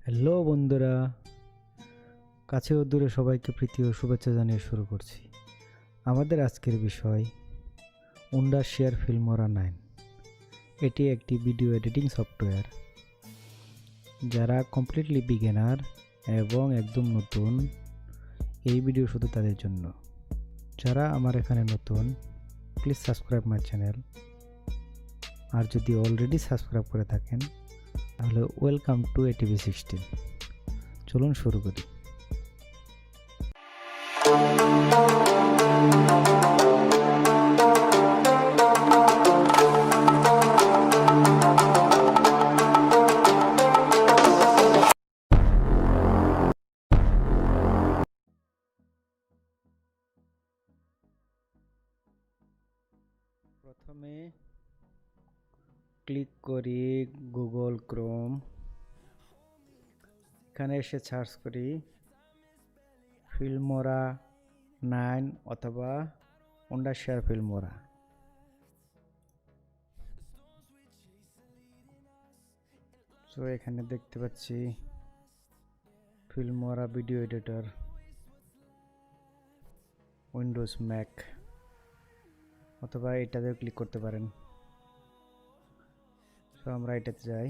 Hello বন্ধুরা, কাছে ও দূরে সবাইকে প্রীতি ও শুভেচ্ছা জানিয়ে শুরু করছি। আমাদের আজকের বিষয় শেয়ার ফিল্মরা 9। এটি একটি ভিডিও এডিটিং সফটওয়্যার। যারা কমপ্লিটলি বিগিনার এবং একদম নতুন, এই ভিডিও শুধু তাদের জন্য। যারা আমার এখানে নতুন, প্লিজ সাবস্ক্রাইব মাই চ্যানেল। আর যদি অলরেডি সাবস্ক্রাইব করে থাকেন তাহলে ওয়েলকাম টু এটিভি 16। চলুন শুরু করি। প্রথমে ক্লিক করি গুগল ক্রোম। এখানে এসে সার্চ করি ফিল্মরা 9 অথবা শেয়ার ফিল্মরা। সো এখানে দেখতে পাচ্ছি ফিল্মরা ভিডিও এডিটর, উইন্ডোজ ম্যাক, অথবা এটাতে ক্লিক করতে পারেন। সো আমরা এটাতে যাই।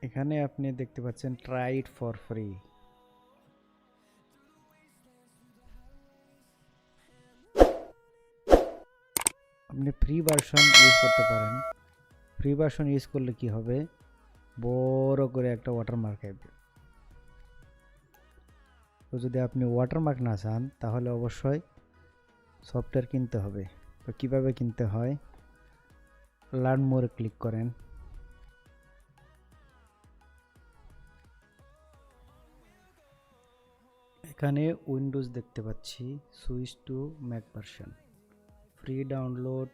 এখানে আপনি দেখতে পাচ্ছেন ট্রাই ইট ফর ফ্রি। আপনি ফ্রি ভার্সন ইউজ করতে পারেন। ফ্রি ভার্সন ইউজ করলে কি হবে, বড় করে একটা ওয়াটারমার্ক আসবে। তো যদি আপনি ওয়াটারমার্ক না চান তাহলে অবশ্যই সফটওয়্যার কিনতে হবে। তো কিভাবে কিনতে হয়, লার্ন মোরে ক্লিক করেন। এখানে উইন্ডোজ দেখতে পাচ্ছি, switch to Mac version, free download,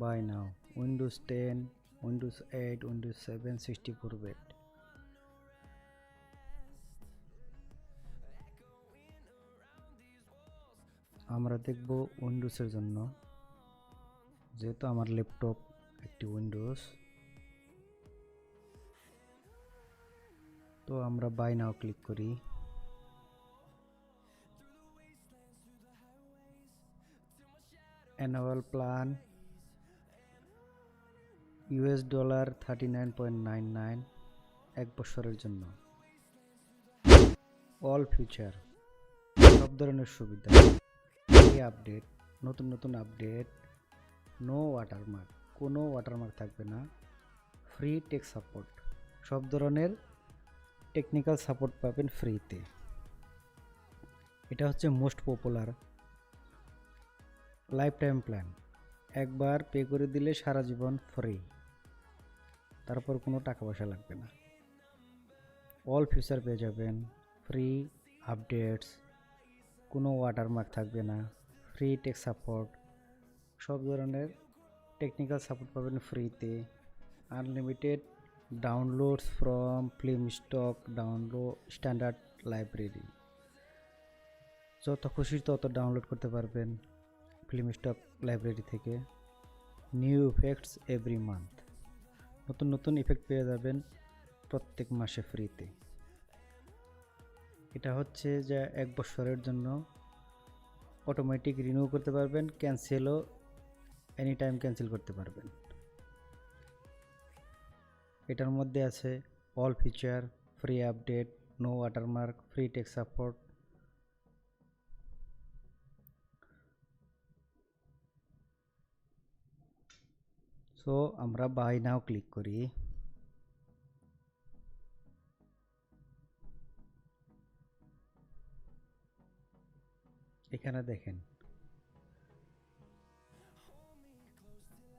buy now, Windows 10, Windows 8, Windows 7, 64 bit. আমরা দেখব উইন্ডোজের জন্য, যেহেতু আমার ল্যাপটপ একটি উইন্ডোজ। তো আমরা বাই নাও ক্লিক করি। অ্যানুয়াল প্ল্যান $39.99, 1 বছরের জন্য। অল ফিচার, সব ধরনের সুবিধা, আপডেট, নতুন নতুন আপডেট, নো ওয়াটারমার্ক, কোনো ওয়াটারমার্ক থাকবে না, ফ্রি টেক সাপোর্ট, সব ধরনের টেকনিক্যাল সাপোর্ট পাবেন ফ্রিতে। এটা হচ্ছে most popular. Life time plan, একবার পে করে দিলে সারা জীবন ফ্রি, তারপর কোনো টাকা পয়সা লাগবে না। অল ফিচার পেয়ে যাবেন, ফ্রি আপডেটস, কোনো ওয়াটারমার্ক থাকবে না, ফ্রি টেক সাপোর্ট, সব ধরনের টেকনিক্যাল সাপোর্ট পাবেন ফ্রিতে। Unlimited downloads from film stock download standard library, যত খুশি তত ডাউনলোড করতে পারবেন ফিল্ম স্টক লাইব্রেরি থেকে। নিউ ইফেক্টস এভরি মান্থ, নতুন নতুন ইফেক্ট পেয়ে যাবেন প্রত্যেক মাসে ফ্রিতে। এটা হচ্ছে যে 1 বছরের জন্য, অটোমেটিক রিনিউ করতে পারবেন, ক্যান্সেলও এনি টাইম ক্যান্সেল করতে পারবেন। এটার মধ্যে আছে all feature, free update, no watermark, free tech support. So আমরা বাই নাও ক্লিক করি। এখানে দেখেন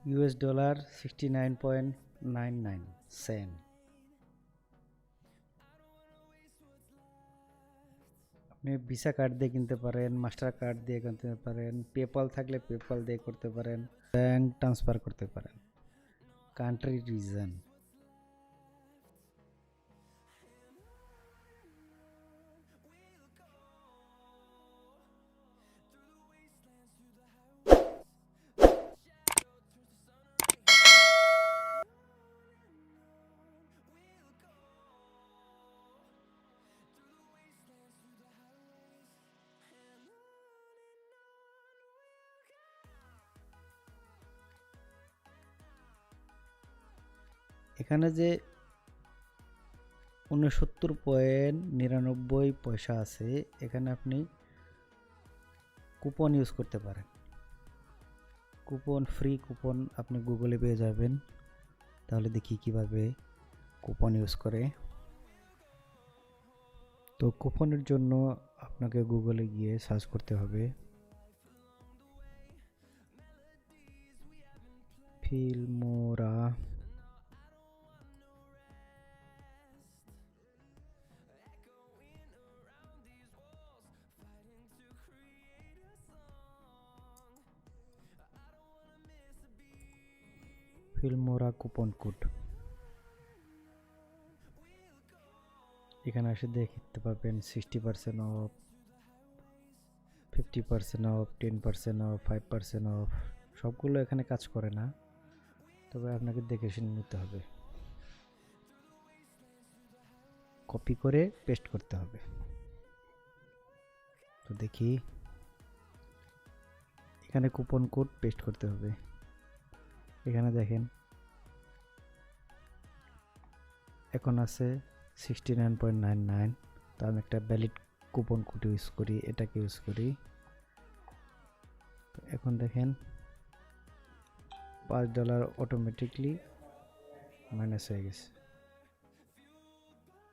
$69.99। আপনি ভিসা কার্ড দিয়ে কিনতে পারেন, মাস্টার কার্ড দিয়ে কিনতে পারেন, পেপাল থাকলে পেপাল দিয়ে করতে পারেন, ব্যাংক ট্রান্সফার করতে পারেন। কান্ট্রি রিজন, এখানে যে 69.99 আছে, এখানে আপনি কুপন ইউজ করতে পারেন। কুপন, ফ্রি কুপন আপনি গুগলে পেয়ে যাবেন। তাহলে দেখি কিভাবে কুপন ইউজ করে। তো কুপনের জন্য আপনাকে গুগলে গিয়ে সার্চ করতে হবে ফিল্মোরা। ফিল্মোরা কুপন কোড, এখানে এসে দেখতে পাবেন 60% অফ, 50% অফ, 10% অফ, 5% অফ। সবগুলো এখানে কাজ করে না, তবে আপনাকে দেখে শুনে নিতে হবে। কপি করে পেস্ট করতে হবে। তো দেখি, এখানে কুপন কোড পেস্ট করতে হবে। এখানে দেখেন এখন আছে 69.99। তো আমি একটা ভ্যালিড কুপন কোড ইউজ করি, এটাকে ইউজ করি। তো এখন দেখেন $5 অটোমেটিকলি মাইনাস হয়ে গেছে,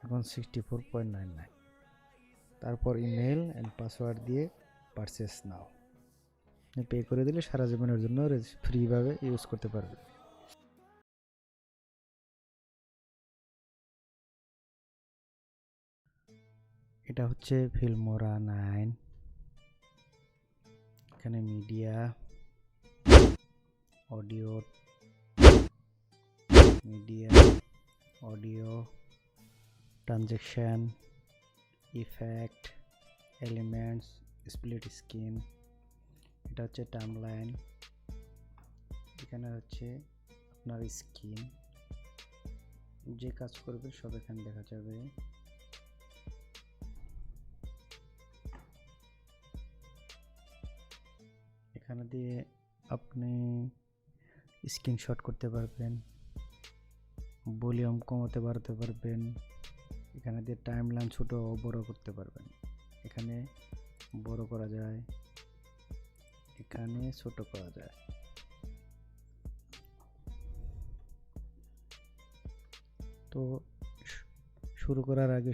এখন 64.99। তারপর ইমেল অ্যান্ড পাসওয়ার্ড দিয়ে পারচেস নাও পে করে দিলে সারা জীবনের জন্য ফ্রিভাবে ইউজ করতে পারবে। এটা হচ্ছে ফিল্মোরা 9। এখানে media, audio, transaction, effect, elements, split screen. এটা হচ্ছে টাইমলাইন। এখানে হচ্ছে আপনার স্ক্রিন, যে কাজ করবে সব এখানে দেখা যাবে। এখানে দিয়ে আপনি স্ক্রিনশট করতে পারবেন, ভলিউম কমাতে বাড়াতে পারবেন। এখানে দিয়ে টাইমলাইন ছোট ও বড় করতে পারবেন। এখানে বড় করা যায়, এখানে ছোট করা যায়। তো শুরু করার আগে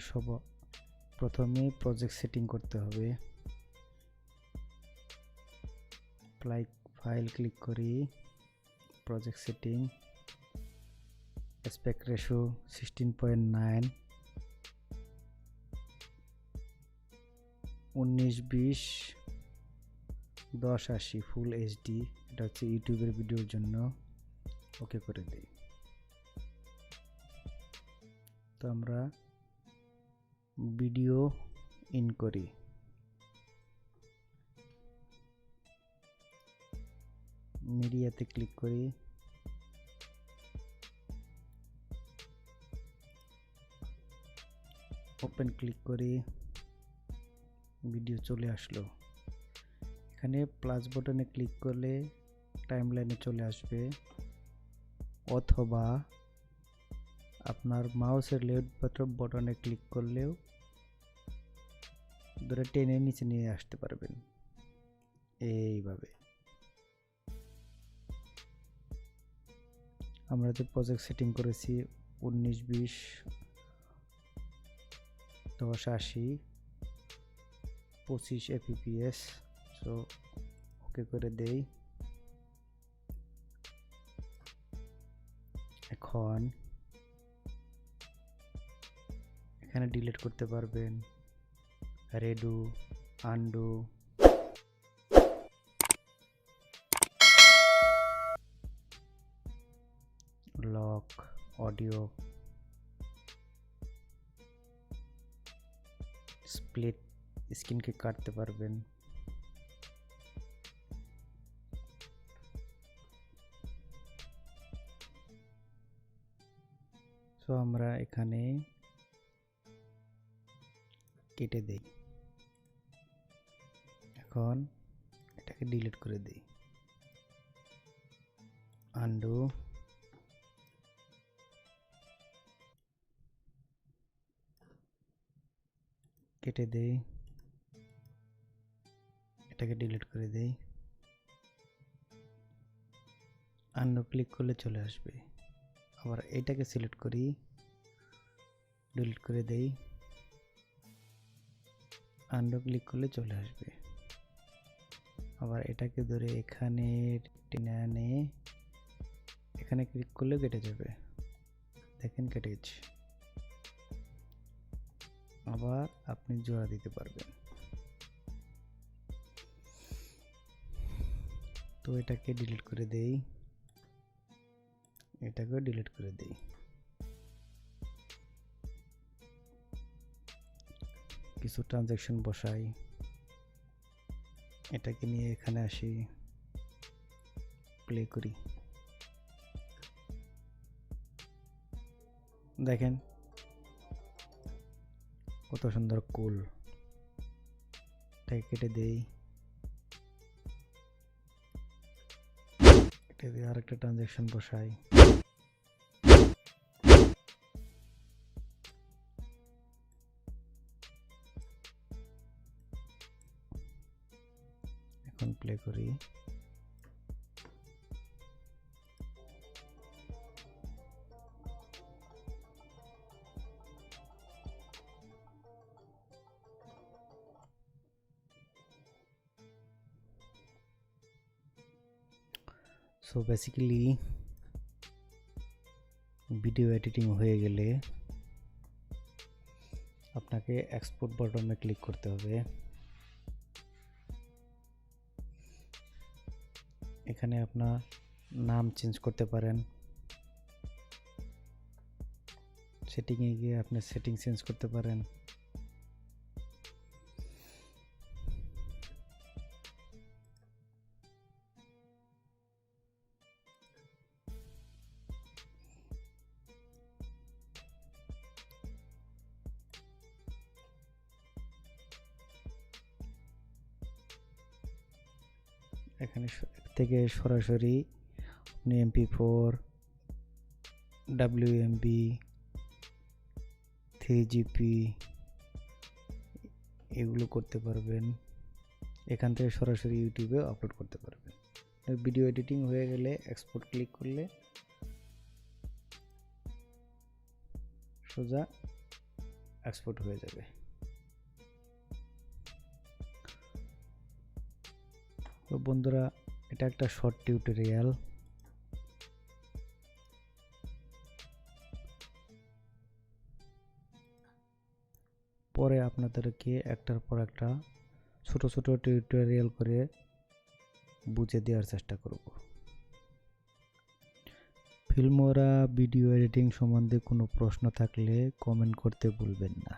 প্রথমে প্রজেক্ট সেটিং করতে হবে। ফাইল ক্লিক করি, project setting, aspect ratio 16.9, 1920 1080 full HD. এটা হচ্ছে ইউটিউবের ভিডিওর জন্য। ওকে করে দিই। তো আমরা ভিডিও ইন করি, মিডিয়াতে ক্লিক করি, ওপেন ক্লিক করি, ভিডিও চলে আসলো। এখানে প্লাস বাটনে ক্লিক করলে টাইমলাইনে চলে আসবে, অথবা আপনার মাউসের লেফট বাটনে ক্লিক করলেও ধরে টেনে নিচে নিয়ে আসতে পারবেন এইভাবে। আমরা যে প্রজেক্ট সেটিং করেছি 1920 1080 25 fps, সো ওকে করে দেই। এখন এখানে ডিলিট করতে পারবেন, রেডু, আনডু, লক, অডিও, স্প্লিট স্ক্রিনকে কাটতে পারবেন। সো আমরা এখানে কেটে দেই। এখন এটাকে ডিলিট করে দেই, আনডু, কেটে দেই, এটাকে ডিলিট করে দেই। আনডু ক্লিক করলে চলে আসবে। আবার এটাকে সিলেক্ট করি, ডিলিট করে দেই, আনডু ক্লিক করলে চলে আসবে। আবার এটাকে ধরে এখানে টেনে আনে, এখানে ক্লিক করলে কেটে যাবে। দেখেন কেটে গেছে। আবার আপনি জোড়া দিতে পারবেন। তো এটাকে ডিলিট করে দেই, এটাকেও ডিলিট করে দেই। কিছু ট্রানজ্যাকশন বসাই, এটাকে নিয়ে এখানে আসি, প্লে করি। দেখেন কত সুন্দর কুল। এটাকে কেটে দেই, কেটে দিয়ে আরেকটা ট্রানজ্যাকশন বসাই। এখন প্লে করি। সো বেসিক্যালি ভিডিও এডিটিং হয়ে গেলে আপনাকে এক্সপোর্ট বাটনে ক্লিক করতে হবে। এখানে আপনার নাম চেঞ্জ করতে পারেন, সেটিংয়ে গিয়ে আপনি সেটিং চেঞ্জ করতে পারেন। এখানে থেকে সরাসরি আপনি MP4, WMB, 3GP এগুলো করতে পারবেন। এখান থেকে সরাসরি ইউটিউবে আপলোড করতে পারবেন। ভিডিও এডিটিং হয়ে গেলে এক্সপোর্ট ক্লিক করলে সোজা এক্সপোর্ট হয়ে যাবে। তো বন্ধুরা, এটা একটা শর্ট টিউটোরিয়াল। পরে আপনাদেরকে একটার পর একটা ছোট ছোট টিউটোরিয়াল করে বুঝে দেওয়ার চেষ্টা করব। ফিল্মোরা ভিডিও এডিটিং সম্বন্ধে কোনো প্রশ্ন থাকলে কমেন্ট করতে ভুলবেন না।